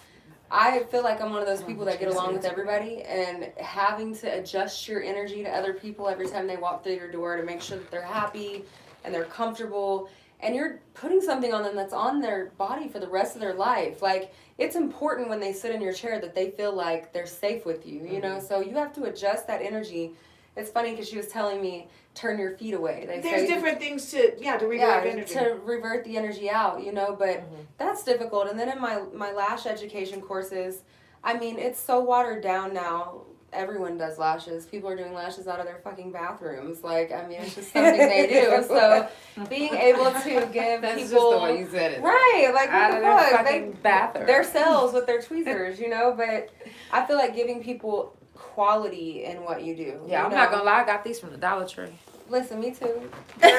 I feel like I'm one of those people that get along with everybody, and having to adjust your energy to other people every time they walk through your door to make sure that they're happy and they're comfortable, and you're putting something on them that's on their body for the rest of their life. Like, it's important when they sit in your chair that they feel like they're safe with you, you know? So you have to adjust that energy. It's funny because she was telling me, turn your feet away. There's different things to redirect energy. to revert the energy out, you know, but that's difficult. And then in my lash education courses, I mean, it's so watered down now. Everyone does lashes. People are doing lashes out of their fucking bathrooms. Like, I mean, it's just something they do. So being able to give That's people... just the way you said it. Right, like, Out what of the their fuck? fucking bathroom. Their cells with their tweezers, you know, but I feel like giving people quality in what you do. Yeah, you I'm know? not gonna lie, I got these from the Dollar Tree. Listen, me too. Girl, shit,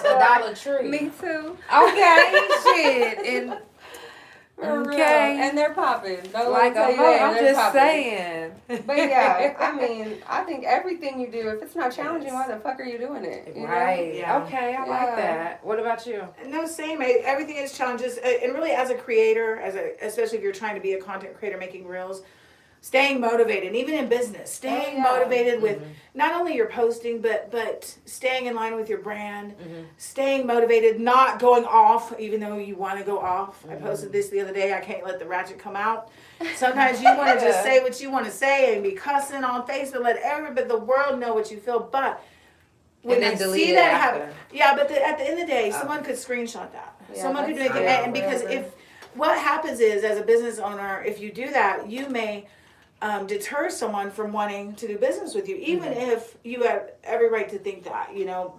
The Dollar Tree. Me too. Okay, shit. And For real. Okay. And they're popping. Don't like let me tell you that. I'm They're just popping. saying. But yeah, I mean, I think everything you do, if it's not challenging, why the fuck are you doing it? You know? Right. Yeah. Okay, I Yeah. like that. What about you? No, same. Everything is challenges, and really, as a creator, especially if you're trying to be a content creator making reels, staying motivated, even in business, staying motivated with not only your posting, but staying in line with your brand, staying motivated, not going off, even though you want to go off. I posted this the other day. I can't let the ratchet come out. Sometimes you want to just say what you want to say and be cussing on Facebook, let everybody, the world know what you feel, but when then I delete see it that after. happen, but at the end of the day, someone could screenshot that. Yeah, Someone could do that's anything, true. and because Whatever. if what happens is, as a business owner, if you do that, you may deter someone from wanting to do business with you, even if you have every right to think that, you know,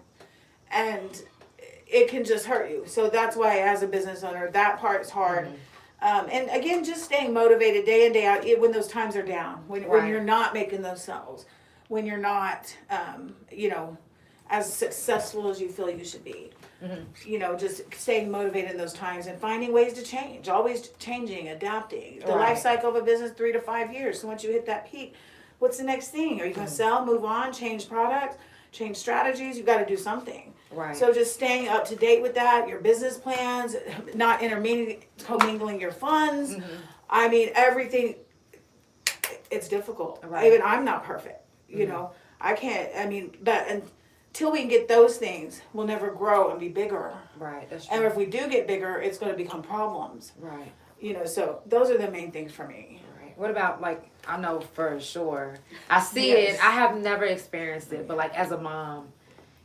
and it can just hurt you. So that's why, as a business owner, that part's hard. And again, just staying motivated day in, day out, when those times are down, when you're not making those sales, when you're not, you know, as successful as you feel you should be. You know, just staying motivated in those times and finding ways to change, always changing, adapting. The life cycle of a business, 3 to 5 years. So once you hit that peak, what's the next thing? Are you going to sell, move on, change products, change strategies? You've got to do something. Right. So just staying up to date with that, your business plans, not commingling your funds. I mean, everything, it's difficult. Right. Even I'm not perfect, you know. I can't, I mean, but until we can get those things, we'll never grow and be bigger. Right, that's And true. if we do get bigger, it's going to become problems. Right. You know, so those are the main things for me. Right. What about, like, I know for sure, I see Yes. it, I have never experienced it, but like as a mom,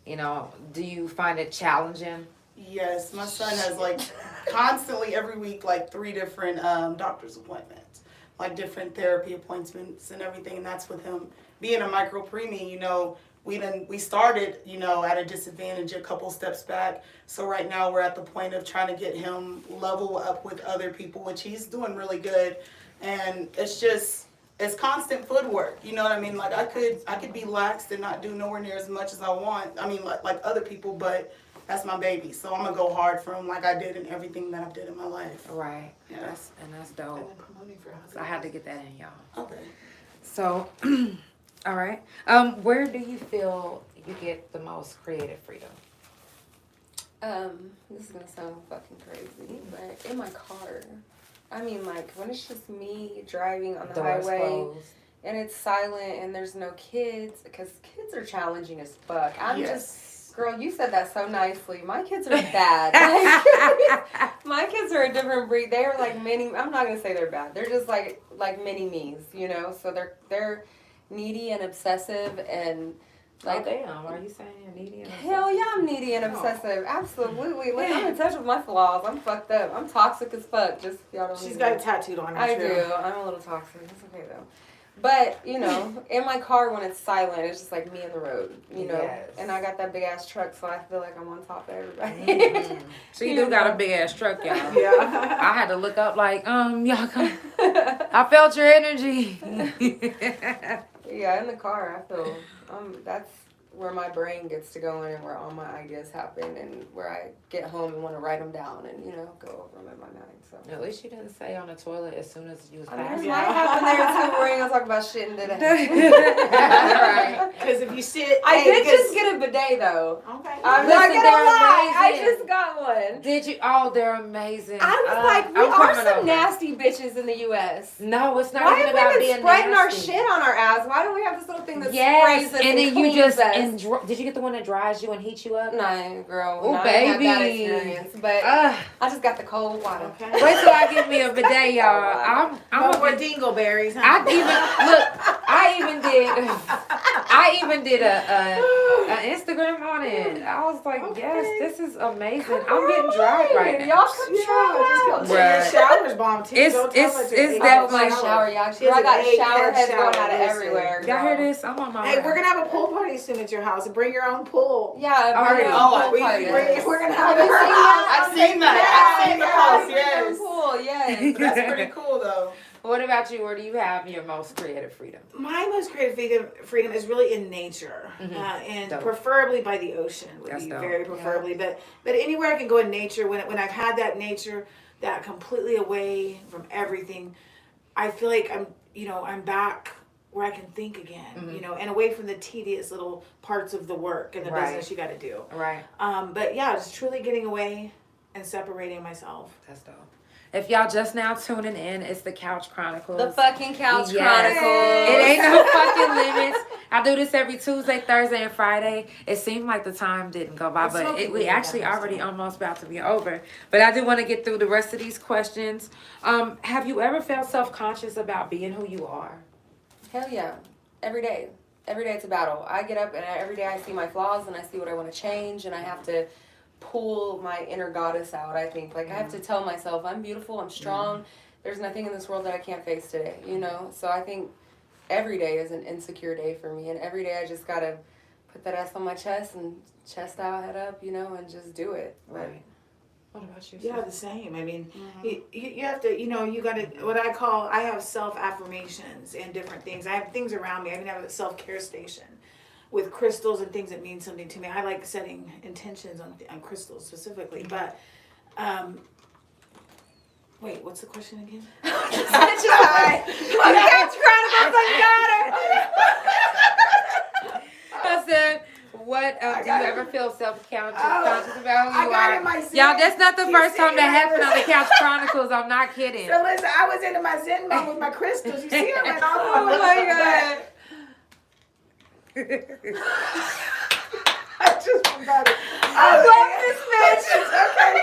you know, do you find it challenging? Yes, my son has like constantly every week like 3 different doctor's appointments, like different therapy appointments and everything, and that's with him being a micro preemie. You know, we started, you know, at a disadvantage a couple steps back. So right now we're at the point of trying to get him level up with other people, which he's doing really good. And it's constant footwork. You know what I mean? Like I could be laxed and not do nowhere near as much as I want. I mean, like other people, but that's my baby. So I'm gonna go hard for him like I did in everything that I've did in my life. Right. Yeah. That's dope. So I had to get that in, y'all. Okay. So, all right. Where do you feel you get the most creative freedom? This is gonna sound fucking crazy, but in my car. I mean, like, when it's just me driving on the Doors highway closed. and it's silent and there's no kids, because kids are challenging as fuck. Girl, you said that so nicely. My kids are bad. Like, my kids are a different breed. They are like mini. I'm not gonna say they're bad. They're just like mini me's, you know. So they're needy and obsessive and like. Oh, damn. Are you saying you're needy? And Hell yeah, I'm needy and obsessive. Absolutely. Like, I'm in touch with my flaws. I'm fucked up. I'm toxic as fuck. Just y'all don't. She's even got know. it tattooed on her. I too. do. I'm a little toxic. It's okay though. But, you know, in my car when it's silent, it's just like me and the road, you know. Yes. And I got that big ass truck, so I feel like I'm on top of everybody. So you do got a big ass truck, y'all. Yeah. I had to look up like, y'all come. I felt your energy. Yeah, in the car, I feel that's where my brain gets to going and where all my ideas happen and where I get home and want to write them down and, you know, go over them in my mind. So. At least you didn't say on the toilet as soon as you was I mean, passing. it might happen there too. We're gonna talk about shit in today. Right. Because if you sit, I did just get a bidet though. Okay. I'm Listen, not gonna they're lie. I amazing. just got one. Did you? Oh, they're amazing. I was like, we I'm are coming some over. nasty bitches in the U.S. No, it's not Why even have about we been being spreading our nasty. shit on our ass? Why don't we have this little thing that Yes, sprays us and then you cleans just us? did you get the one that dries you and heats you up? No, girl. Oh, no, I didn't have that baby. experience, but Ugh. I just got the cold water. Okay. Wait till I get me a bidet, y'all. I'm No a more dingleberries, huh? I even did a Instagram on it. I was like, yes, this is amazing. I'm getting dried right now. Y'all come try it out. Right. Your shower's bomb too. It's- Don't tell it's- her to it's take definitely- My a shower, y'all. She has I got an 8-head shower heads going shower, out of listen. everywhere. Y'all hear girl. this? I'm on my Hey, way. we're gonna have a pool party soon at your house. Bring your own pool. Yeah, Already. bring Oh, a pool party. We're gonna Have have you her seen house. that? I've seen that. I've seen the post, Yeah, yes. pool, yes. That's pretty cool though. What about you? Where do you have your most creative freedom? My most creative freedom is really in nature, and Dope. preferably by the ocean would That's be dope. very preferably. But anywhere I can go in nature, when I've had that nature, that completely away from everything, I feel like I'm back where I can think again, and away from the tedious little parts of the work and the Right. business you got to do. Right. But yeah, just truly getting away and separating myself. That's dope. If y'all just now tuning in, it's the Couch Chronicles. The fucking Couch Yes. Chronicles. It ain't no fucking limits. I do this every Tuesday, Thursday, and Friday. It seemed like the time didn't go by, It's but okay. we actually already almost about to be over. But I do want to get through the rest of these questions. Have you ever felt self-conscious about being who you are? Hell yeah. Every day. Every day it's a battle. I get up and every day I see my flaws and I see what I want to change and I have to pull my inner goddess out, I think. Like, I have to tell myself, I'm beautiful, I'm strong. There's nothing in this world that I can't face today, you know? So I think every day is an insecure day for me. And every day I just got to put that ass on my chest and chest out, head up, you know, and just do it. Right. What about you? Yeah, sis? the same. I mean, you have to, you got to, I have self-affirmations and different things. I have things around me. I even have a self-care station with crystals and things that mean something to me. I like setting intentions on crystals specifically. But, wait, what's the question again? That's right. Look at Chronicles, I got her. I said, what do you ever feel self-conscious about who I you got are? in my Y'all, that's not the Zen- first time that you see, happened on the Couch Chronicles. I'm not kidding. So listen, I was into my Zen mode with my crystals. You see them? And all Oh my God. I just forgot it. I love this bitch. Okay,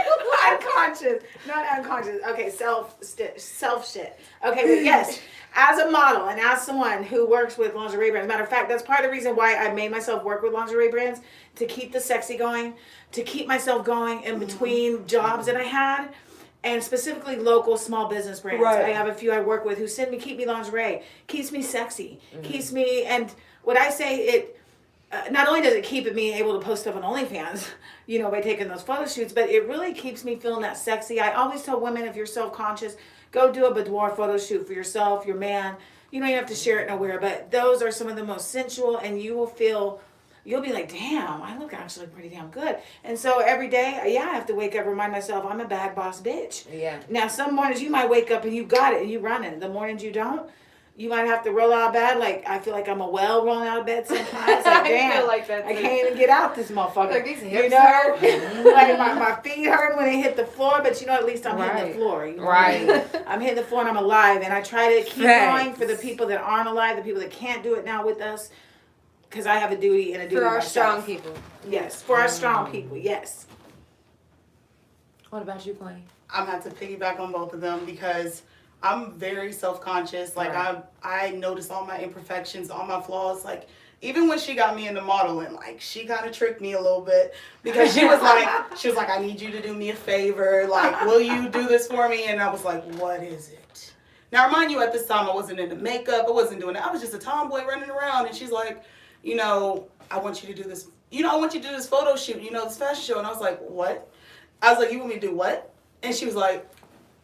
unconscious, not unconscious. Okay, self shit. Okay, but yes, as a model and as someone who works with lingerie brands, matter of fact, that's part of the reason why I made myself work with lingerie brands, to keep the sexy going, to keep myself going in between jobs that I had. And specifically local small business brands. Right. I have a few I work with who send me, keep me lingerie, keeps me sexy, keeps me, and what I say, it not only does it keep me able to post stuff on OnlyFans, by taking those photo shoots, but it really keeps me feeling that sexy. I always tell women, if you're self-conscious, go do a boudoir photo shoot for yourself, your man. You don't even have to share it nowhere, but those are some of the most sensual, and you'll be like, damn, I look actually pretty damn good. And so every day, I have to wake up, remind myself, I'm a bad boss bitch. Yeah. Now, some mornings you might wake up and you got it and you running. The mornings you don't, you might have to roll out of bed. Like, I feel like I'm a well rolling out of bed sometimes. Like, damn, I feel like that I too. can't even get out this motherfucker. Like, these hips like my feet hurt when they hit the floor, but at least I'm hitting Right. the floor. Right. I'm hitting the floor and I'm alive. And I try to keep Facts. going for the people that aren't alive, the people that can't do it now with us. Because I have a duty and a duty For our myself. strong people. Yes, for our strong people, yes. What about you, Blaine? I'm gonna have to piggyback on both of them because I'm very self-conscious. Like Right. I notice all my imperfections, all my flaws. Like even when she got me into modeling, like she kind of tricked me a little bit because she was like, I need you to do me a favor. Like, will you do this for me? And I was like, what is it? Now, remind you, at this time, I wasn't into makeup. I wasn't doing it. I was just a tomboy running around. And she's like, you know, I want you to do this. You know, I want you to do this photo shoot, you know, this fashion show. And I was like, what? I was like, you want me to do what? And she was like,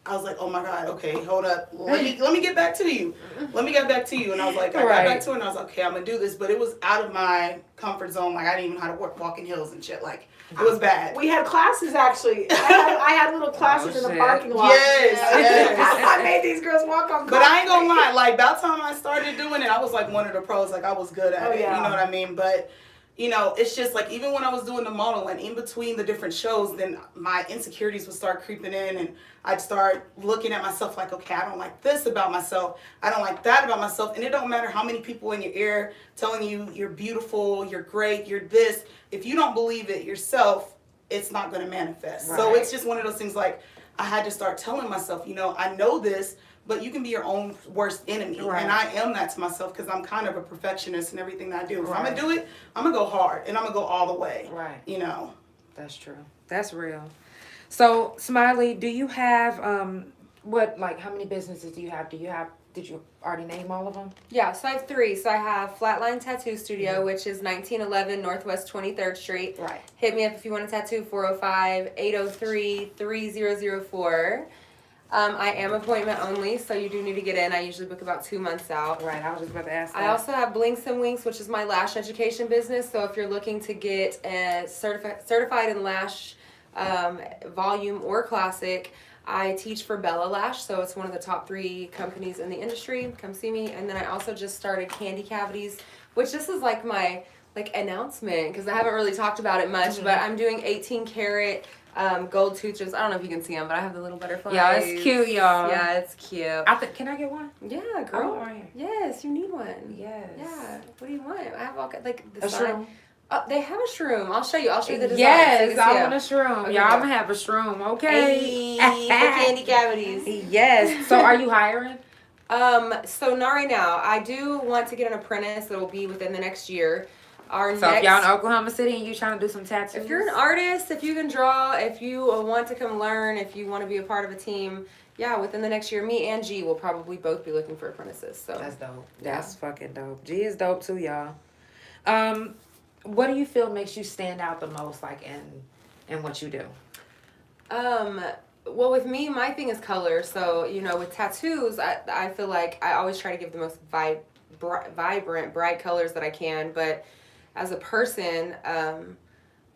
I was like, oh my God, okay, hold up. Let me get back to you. Let me get back to you. And I was like, I got back to her and I was like, okay, I'm gonna do this. But it was out of my comfort zone. Like, I didn't even know how to walk in heels and shit. Like, it was bad. We had classes actually. I had little classes in the parking lot. Yes. I made these girls walk on. But I ain't gonna lie, like, about the time I started doing it, I was like one of the pros. Like, I was good at it. Yeah. You know what I mean? But, you know, it's just like, even when I was doing the modeling, in between the different shows, then my insecurities would start creeping in, and I'd start looking at myself like, okay, I don't like this about myself. I don't like that about myself. And it don't matter how many people in your ear telling you you're beautiful, you're great, you're this. If you don't believe it yourself, it's not going to manifest. Right. So it's just one of those things, like, I had to start telling myself, you know, I know this, but you can be your own worst enemy. Right. And I am that to myself, because I'm kind of a perfectionist in everything that I do. If I'm Right. going to do it, I'm going to go hard, and I'm going to go all the way. Right. You know. That's true. That's real. So, Smiley, do you have, how many businesses do you have? Did you already name all of them? Yeah, so I have 3. So I have Flatline Tattoo Studio, which is 1911 Northwest 23rd Street. Right. Hit me up if you want a tattoo, 405-803-3004. I am appointment only, so you do need to get in. I usually book about 2 months out. Right, I was just about to ask that. I also have Blinks and Winks, which is my lash education business. So if you're looking to get a certified in lash volume or classic, I teach for Bella Lash, so it's one of the top 3 companies in the industry. Come see me. And then I also just started Candy Cavities, which this is like my announcement, because I haven't really talked about it much, but I'm doing 18 karat gold toothpicks. I don't know if you can see them, but I have the little butterflies. Yeah, it's cute, y'all. Yeah, it's cute. Can I get one? Yeah, girl. Oh, right. Yes, you need one. Yes. Yeah. What do you want? I have all like the A sign. shroom. They have a shroom. I'll show you. I'll show you the design. Yes, I want a to shroom. Okay, Y'all, I'm go. gonna have a shroom, okay? Hey, for Candy Cavities. Yes. So, are you hiring? So not right now. I do want to get an apprentice that will be within the next year. So, if y'all in Oklahoma City and you trying to do some tattoos, If you're an artist, if you can draw, if you want to come learn, if you want to be a part of a team, yeah, within the next year, me and G will probably both be looking for apprentices. So that's dope. That's fucking dope. G is dope too, y'all. What do you feel makes you stand out the most, like in what you do? Well, with me, my thing is color. So, you know, with tattoos, I feel like I always try to give the most vibrant, bright colors that I can. But as a person,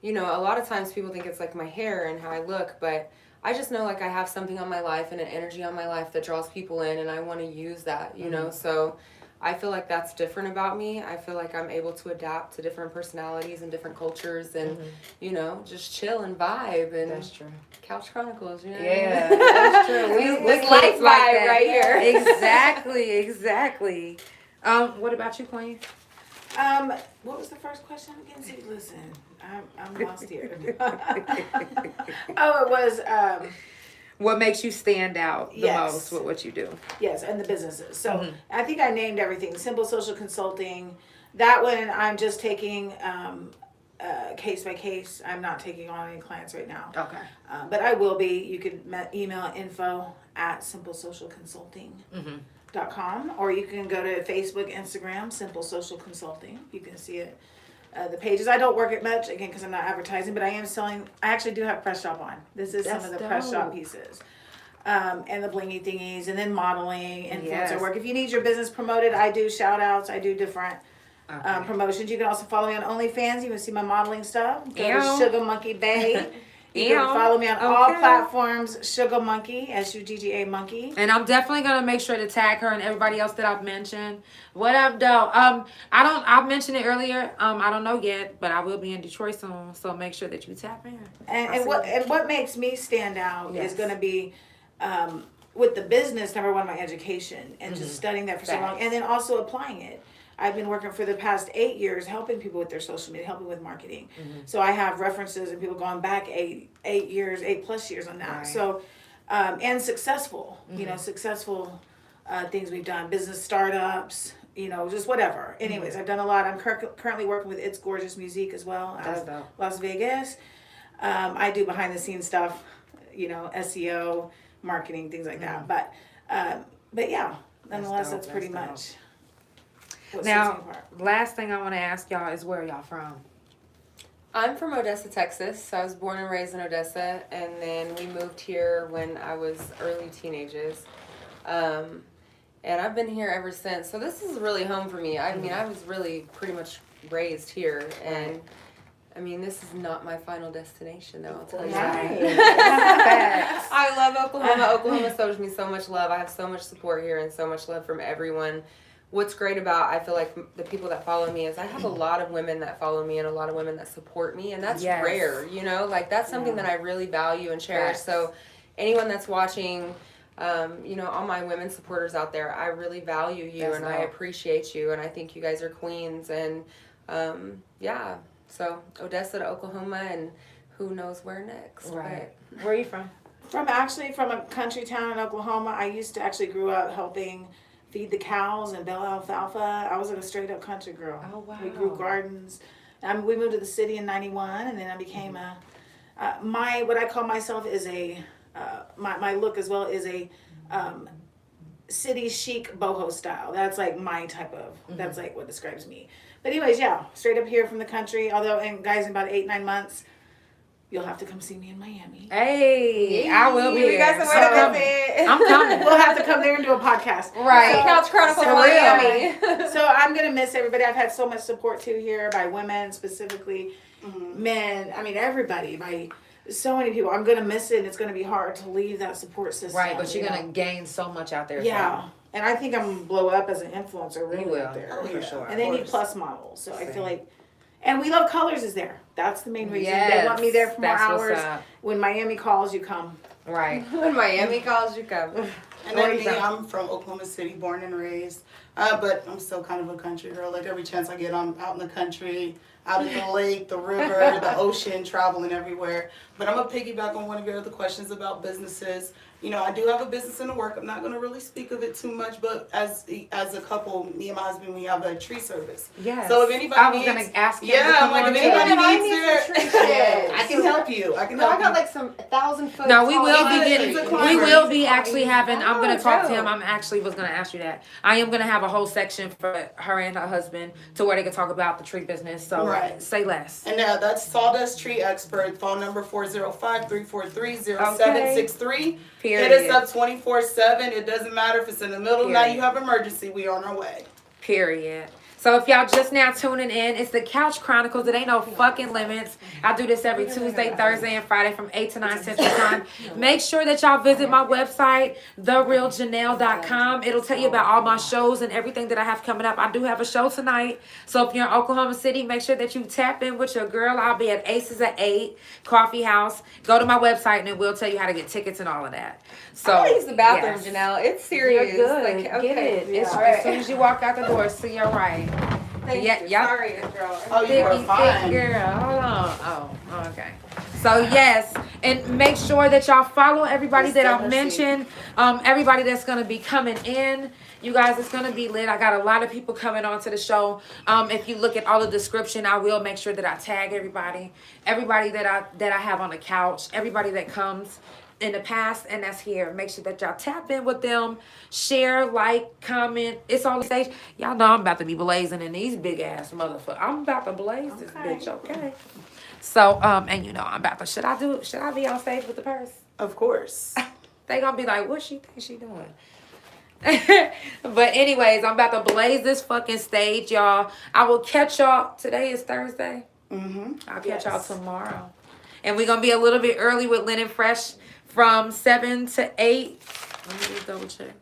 you know, a lot of times people think it's like my hair and how I look, but I just know like I have something on my life and an energy on my life that draws people in, and I want to use that, you know. So I feel like that's different about me. I feel like I'm able to adapt to different personalities and different cultures, and you know, just chill and vibe. And That's true. Couch Chronicles, you know. Yeah, that's true. We This kids life like vibe that. right here. Exactly. What about you, Queen? What was the first question again? See, listen, I'm lost here. Oh, it was What makes you stand out the Yes. most with what you do? yes, and the businesses. So I think I named everything. Simple Social Consulting. That one I'm just taking case by case. I'm not taking on any clients right now. Okay. But I will be. You could email info@simplesocialconsulting.com, or you can go to Facebook, Instagram, Simple Social Consulting. You can see it. The pages. I don't work it much, again, because I'm not advertising, but I am selling. I actually do have press shop on. This is That's some of the press shop dope. pieces. And the blingy thingies, and then modeling, influencer Yes. work. If you need your business promoted, I do shout outs. I do different promotions. You can also follow me on OnlyFans. You can see my modeling stuff. Go Ew. to Sugar Monkey Bay. You Ew. can follow me on all Okay. platforms. Sugar Monkey, SUGGA Monkey. And I'm definitely gonna make sure to tag her and everybody else that I've mentioned. What up, though? I mentioned it earlier. I don't know yet, but I will be in Detroit soon. So make sure that you tap in. And what makes me stand out Yes. is going to be with the business, number one, my education and just studying that for so long, Facts. and then also applying it. I've been working for the past 8 years helping people with their social media, helping with marketing. So I have references and people going back 8+ years on that. Right. So and successful, you know, successful things we've done, business startups, you know, just whatever. Anyways, I've done a lot. I'm currently working with It's Gorgeous Music as well out That's of dope. Las Vegas. I do behind the scenes stuff, you know, SEO, marketing, things like that. But But yeah, nonetheless, dope, that's pretty that's much what sets Now, me apart. last thing I want to ask y'all is where y'all from? I'm from Odessa, Texas. So I was born and raised in Odessa, and then we moved here when I was early teenagers. And I've been here ever since. So this is really home for me. I mean, I was really pretty much raised here, and I mean, this is not my final destination, though. I'll tell you that. I love Oklahoma. Oklahoma shows me so much love. I have so much support here and so much love from everyone. What's great about, I feel like, the people that follow me is I have a lot of women that follow me and a lot of women that support me, and that's rare, you know? Like, that's something that I really value and cherish. So anyone that's watching, you know, all my women supporters out there, I really value you and I appreciate you, and I think you guys are queens, and yeah. So Odessa to Oklahoma, and who knows where next. Right. Where are you from? From a country town in Oklahoma. I used to actually grew up helping feed the cows and bale alfalfa. I was a straight up country girl. Oh, wow. We grew gardens. We moved to the city in '91, and then I became what I call myself is my look as well is a city chic boho style. That's like my type of. That's like what describes me. But anyways, yeah, straight up here from the country. Although, and guys, in about 8-9 months, you'll have to come see me in Miami. Hey, I will be We got there. somewhere to visit. I'm coming. We'll have to come there and do a podcast. Right. Couch Chronicles For Miami. So I'm gonna miss everybody. I've had so much support too here by women, specifically men. I mean, everybody. By so many people. I'm gonna miss it, and it's gonna be hard to leave that support system. Right, but you're you going to know? gain so much out there. Yeah, and I think I'm gonna blow up as an influencer really You will, out there. for sure. And they need plus models, so I feel like. And We Love Colors is there. That's the main reason. Yes, They want me there for more that's what's hours. up. When Miami calls, you come. Right. When Miami calls, you come. And then me, I'm from Oklahoma City, born and raised. But I'm still kind of a country girl. Like every chance I get, I'm out in the country, out in the lake, the river, the ocean, traveling everywhere. But I'm going to piggyback on one of your other questions about businesses. You know, I do have a business in the work. I'm not going to really speak of it too much, but as a couple, me and my husband, we have a tree service. Yes. So if anybody I was needs, going to ask you. yeah, I'm like, if anybody I needs need their, some tree shit. I can help you. I can No, I help got you. like some 1,000-foot. No, we will It's be a getting. climber. We will be It's a actually having. I'm gonna Oh, talk to him. dope. I'm actually was gonna ask you that. I am gonna have a whole section for her and her husband to where they can talk about the tree business. So Right. say less. And that's Sawdust Tree Expert. Phone number 405-343-0763. Period. Hit us up 24/7. It doesn't matter if it's in the middle of the night, you have emergency, we on our way. Period. So if y'all just now tuning in, it's the Couch Chronicles. It ain't no fucking limits. I do this every Tuesday, Thursday, and Friday from 8 to 9 Central Time. Make sure that y'all visit my website, therealjanelle.com. It'll tell you about all my shows and everything that I have coming up. I do have a show tonight. So if you're in Oklahoma City, make sure that you tap in with your girl. I'll be at Aces at 8, Coffee House. Go to my website and it will tell you how to get tickets and all of that. So I gotta use the bathroom, yes. Janelle. It's You're serious. good. Like, Get okay. it. It's, All right. As soon as you walk out the door, it's to your right. Thank Yeah, you. yeah. Sorry, girl. Oh, you are Thick fine. girl. Hold on. Oh, okay. So yes, and make sure that y'all follow everybody that I mentioned. Everybody that's gonna be coming in. You guys, it's gonna be lit. I got a lot of people coming onto the show. If you look at all the description, I will make sure that I tag everybody that I have on the couch, everybody that comes in the past and that's here. Make sure that y'all tap in with them, share, like, comment. It's on the stage. Y'all know I'm about to be blazing in these big ass motherfuckers. I'm about to blaze this bitch, okay? So, and you know, I'm about to, should I be on stage with the purse? Of course. They gonna be like, what she think she doing? But anyways, I'm about to blaze this fucking stage, y'all. I will catch y'all. Today is Thursday. I'll catch y'all tomorrow. And we're gonna be a little bit early with Linen Fresh from 7 to 8. Let me just double check.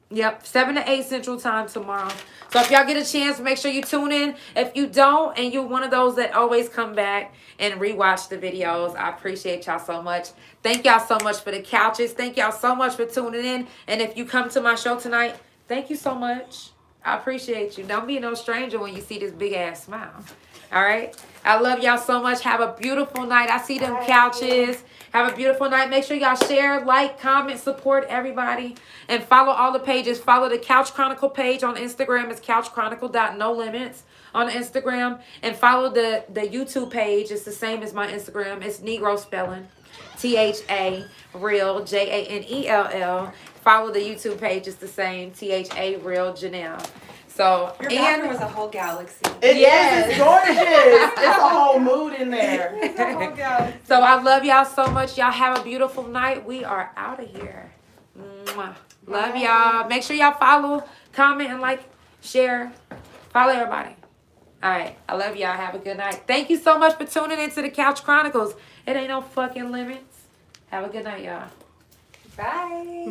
Yep, 7 to 8 Central Time tomorrow. So if y'all get a chance, make sure you tune in. If you don't, and you're one of those that always come back and rewatch the videos, I appreciate y'all so much. Thank y'all so much for the couches. Thank y'all so much for tuning in. And if you come to my show tonight, thank you so much. I appreciate you. Don't be no stranger when you see this big ass smile. All right? I love y'all so much. Have a beautiful night. I see them couches. Have a beautiful night. Make sure y'all share, like, comment, support everybody. And follow all the pages. Follow the Couch Chronicle page on Instagram. It's couchchronicle.nolimits on Instagram. And follow the YouTube page. It's the same as my Instagram. It's Negro spelling. THA Real JANELL. Follow the YouTube page, it's the same, THA Real Janelle. So Your bathroom was a whole galaxy. It Yes. is. It's gorgeous. It's a whole mood in there. It's a whole galaxy. So I love y'all so much. Y'all have a beautiful night. We are out of here. Mwah. Love y'all. Make sure y'all follow, comment, and like, share. Follow everybody. All right. I love y'all. Have a good night. Thank you so much for tuning into the Couch Chronicles. It ain't no fucking limits. Have a good night, y'all. Bye.